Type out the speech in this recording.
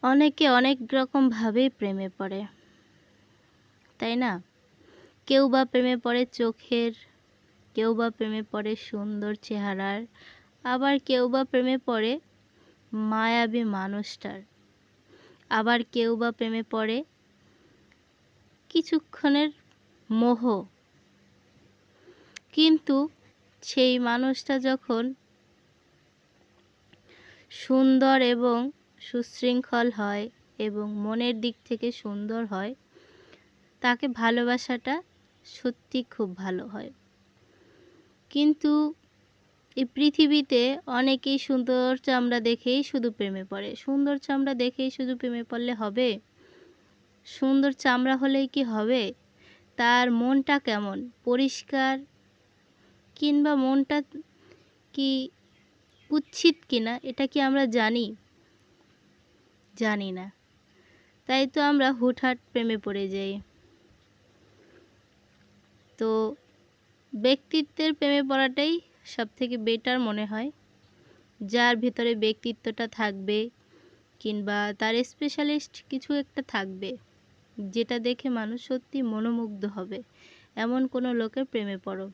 অনেকে অনেক রকম ভাবেই প্রেমে পড়ে, তাই না? কেউ বা প্রেমে পড়ে চোখের, কেউ বা প্রেমে পড়ে সুন্দর চেহারার, আবার কেউ বা প্রেমে পড়ে মায়াবী মানুষটার, আবার কেউ বা প্রেমে পড়ে কিছুক্ষণের মোহ। কিন্তু সেই মানুষটা যখন সুন্দর এবং সুশৃঙ্খল হয় এবং মনের দিক থেকে সুন্দর হয়, তাকে ভালোবাসাটা সত্যি খুব ভালো হয়। কিন্তু এই পৃথিবীতে অনেকেই সুন্দর চামড়া দেখেই শুধু প্রেমে পড়ে। সুন্দর চামড়া দেখেই শুধু প্রেমে পড়লে হবে? সুন্দর চামড়া হলেই কি হবে? তার মনটা কেমন, পরিষ্কার, কিংবা মনটা কি কুৎসিত কিনা, এটা কি আমরা জানি? জানি না। তাই তো আমরা হুটহাট প্রেমে পড়ে যাই। তো ব্যক্তিত্বের প্রেমে পড়াটাই সবথেকে বেটার মনে হয়। যার ভিতরে ব্যক্তিত্বটা থাকবে, কিংবা তার স্পেশালিস্ট কিছু একটা থাকবে, যেটা দেখে মানুষ সত্যি মনোমুগ্ধ হবে, এমন কোনো লোকের প্রেমে পড়ো।